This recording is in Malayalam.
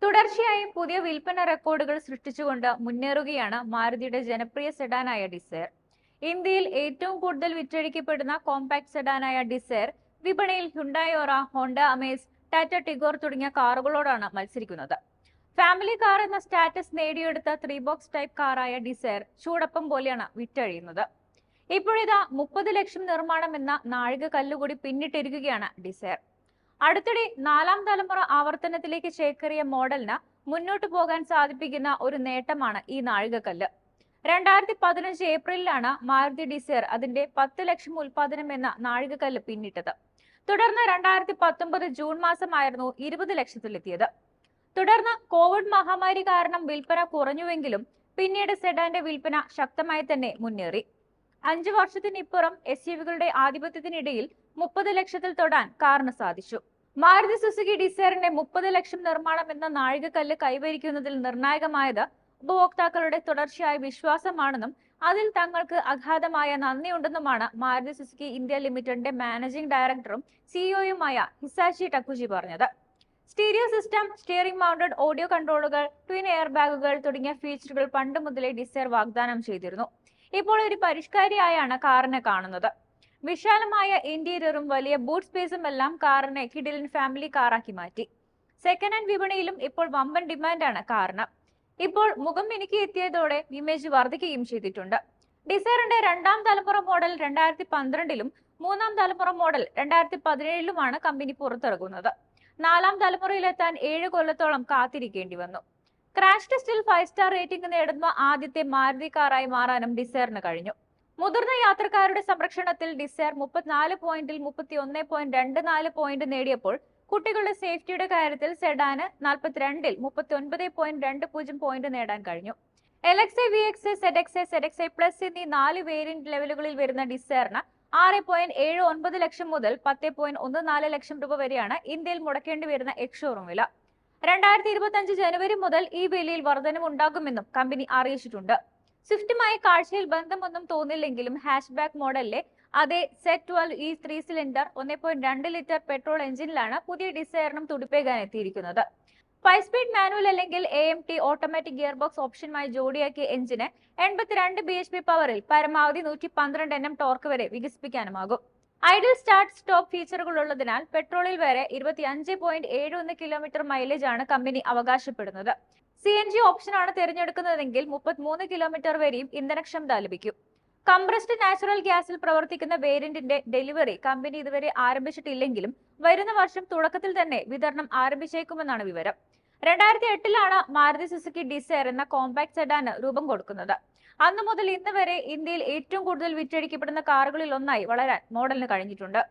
തുടർച്ചയായി പുതിയ വിൽപ്പന റെക്കോർഡുകൾ സൃഷ്ടിച്ചുകൊണ്ട് മുന്നേറുകയാണ് മാരുതിയുടെ ജനപ്രിയ സെഡാനായ ഡിസയർ. ഇന്ത്യയിൽ ഏറ്റവും കൂടുതൽ വിറ്റഴിക്കപ്പെടുന്ന കോമ്പാക്ട് സെഡാനായ ഡിസയർ വിപണിയിൽ ഹ്യുണ്ടായി ഓറ, ഹോണ്ട അമേസ്, ടാറ്റ ടിഗോർ തുടങ്ങിയ കാറുകളോടാണ് മത്സരിക്കുന്നത്. ഫാമിലി കാർ എന്ന സ്റ്റാറ്റസ് നേടിയെടുത്ത 3 ബോക്സ് ടൈപ്പ് കാറായ ഡിസയർ ചൂടപ്പം പോലെയാണ് വിറ്റഴിയുന്നത്. ഇപ്പോഴിതാ 30 ലക്ഷം നിർമ്മാണം എന്ന നാഴിക കല്ലുകൂടി പിന്നിട്ടിരിക്കുകയാണ് ഡിസയർ. അടുത്തിടെ 4ാം തലമുറ ആവർത്തനത്തിലേക്ക് ചേക്കേറിയ മോഡലിന് മുന്നോട്ടു പോകാൻ സാധിപ്പിക്കുന്ന ഒരു നേട്ടമാണ് ഈ നാഴികക്കല്ല്. 2015 ഏപ്രിലിലാണ് മാരുതി ഡിസയർ അതിന്റെ 10 ലക്ഷം ഉൽപാദനം എന്ന നാഴികക്കല്ല് പിന്നിട്ടത്. തുടർന്ന് 2019 ജൂൺ മാസമായിരുന്നു 20 ലക്ഷത്തിലെത്തിയത്. തുടർന്ന് കോവിഡ് മഹാമാരി കാരണം വിൽപ്പന കുറഞ്ഞുവെങ്കിലും പിന്നീട് സെഡാന്റെ വിൽപ്പന ശക്തമായി തന്നെ മുന്നേറി. 5 വർഷത്തിനിപ്പുറം SUV-കളുടെ ആധിപത്യത്തിനിടയിൽ 30 ലക്ഷത്തിൽ തൊടാൻ കാറിന് സാധിച്ചു. മാരുതി സുസുക്കി ഡിസയറിന്റെ 30 ലക്ഷം നിർമ്മാണം എന്ന നാഴികക്കല്ല് കൈവരിക്കുന്നതിൽ നിർണായകമായത് ഉപഭോക്താക്കളുടെ തുടർച്ചയായ വിശ്വാസമാണെന്നും അതിൽ തങ്ങൾക്ക് അഗാധമായ നന്ദിയുണ്ടെന്നുമാണ് മാരുതി സുസുക്കി ഇന്ത്യ ലിമിറ്റഡിന്റെ മാനേജിംഗ് ഡയറക്ടറും സിഇഒയുമായ ഹിസാഷി ടക്കുജി പറഞ്ഞത്. Stereo system, steering mounted audio കൺട്രോളുകൾ, ട്വിൻ എയർ ബാഗുകൾ തുടങ്ങിയ ഫീച്ചറുകൾ പണ്ട് മുതലേ ഡിസയർ വാഗ്ദാനം ചെയ്തിരുന്നു. ഇപ്പോൾ ഒരു പരിഷ്കാരിയായാണ് കാറിനെ കാണുന്നത്. വിശാലമായ ഇന്റീരിയറും വലിയ ബൂട്ട് സ്പേസും എല്ലാം കാറിനെ കിടിലൻ ഫാമിലി കാറാക്കി മാറ്റി. സെക്കൻഡ് ഹാൻഡ് വിപണിയിലും ഇപ്പോൾ വമ്പൻ ഡിമാൻഡാണ് കാറിന്. ഇപ്പോൾ മുഖം മിനുക്കി എത്തിയതോടെ ഇമേജ് വർദ്ധിക്കുകയും ചെയ്തിട്ടുണ്ട്. ഡിസയറിന്റെ 2ാം തലമുറ മോഡൽ 2012-ലും 3ാം തലമുറ മോഡൽ 2017-ലുമാണ് കമ്പനി പുറത്തിറങ്ങുന്നത്. 4ാം തലമുറയിലെത്താൻ 7 കൊല്ലത്തോളം കാത്തിരിക്കേണ്ടി വന്നു. ക്രാഷ് ടെസ്റ്റിൽ 5 സ്റ്റാർ റേറ്റിംഗ് നേടുന്ന ആദ്യത്തെ മാരുതി കാറായി മാറാനും ഡിസയറിന് കഴിഞ്ഞു. മുതിർന്ന യാത്രക്കാരുടെ സംരക്ഷണത്തിൽ ഡിസയർ 34 പോയിന്റിൽ 31.24 പോയിന്റ് നേടിയപ്പോൾ കുട്ടികളുടെ സേഫ്റ്റിയുടെ കാര്യത്തിൽ സെഡാന് 42-ൽ 39.20 പോയിന്റ് നേടാൻ കഴിഞ്ഞു. LXi, VXi, ZXi, ZXi Plus എന്നീ 4 വേരിയന്റ് ലെവലുകളിൽ വരുന്ന ഡിസയറിന് 6.79 ലക്ഷം മുതൽ 10.14 ലക്ഷം രൂപ വരെയാണ് ഇന്ത്യയിൽ മുടക്കേണ്ടി വരുന്ന എക്സ്-ഷോറൂം വില. 2025 ജനുവരി മുതൽ ഈ വിലയിൽ വർധനവുണ്ടാകുമെന്നും കമ്പനി അറിയിച്ചിട്ടുണ്ട്. സ്വിഫ്റ്റുമായി കാഴ്ചയിൽ ബന്ധമൊന്നും തോന്നില്ലെങ്കിലും ഹാച്ച്ബാക്ക് മോഡലിലെ അതേ Z12 3 സിലിണ്ടർ 1.2 ലിറ്റർ പെട്രോൾ എഞ്ചിനിലാണ് പുതിയ ഡിസയറിനും തുടിപ്പേകാൻ എത്തിയിരിക്കുന്നത്. 5 സ്പീഡ് മാനുവൽ അല്ലെങ്കിൽ AMT ഓട്ടോമാറ്റിക് ഗിയർ ബോക്സ് ഓപ്ഷനുമായി ജോഡിയാക്കിയ എഞ്ചിന് 82 bhp പവറിൽ പരമാവധി 112 Nm ടോർക്ക് വരെ വികസിപ്പിക്കാനുമാകും. ഐഡിൽ സ്റ്റാർട്ട് സ്റ്റോപ്പ് ഫീച്ചറുകൾ ഉള്ളതിനാൽ പെട്രോളിൽ വരെ 25.71 കിലോമീറ്റർ മൈലേജ് ആണ് കമ്പനി അവകാശപ്പെടുന്നത്. CNG ഓപ്ഷനാണ് തിരഞ്ഞെടുക്കുന്നതെങ്കിൽ 33 കിലോമീറ്റർ വരെയും ഇന്ധനക്ഷമത ലഭിക്കും. കംപ്രസ്ഡ് നാച്ചുറൽ ഗ്യാസിൽ പ്രവർത്തിക്കുന്ന വേരിയന്റിന്റെ ഡെലിവറി കമ്പനി ഇതുവരെ ആരംഭിച്ചിട്ടില്ലെങ്കിലും വരുന്ന വർഷം തുടക്കത്തിൽ തന്നെ വിതരണം ആരംഭിച്ചേക്കുമെന്നാണ് വിവരം. 2008-ലാണ് മാരുതി സുസുക്കി ഡിസയർ എന്ന കോമ്പാക്ട് സെഡാന് രൂപം കൊടുക്കുന്നത്. അന്നു മുതൽ ഇന്ന് വരെ ഇന്ത്യയിൽ ഏറ്റവും കൂടുതൽ വിറ്റഴിക്കപ്പെടുന്ന കാറുകളിൽ ഒന്നായി വളരാൻ മോഡലിന് കഴിഞ്ഞിട്ടുണ്ട്.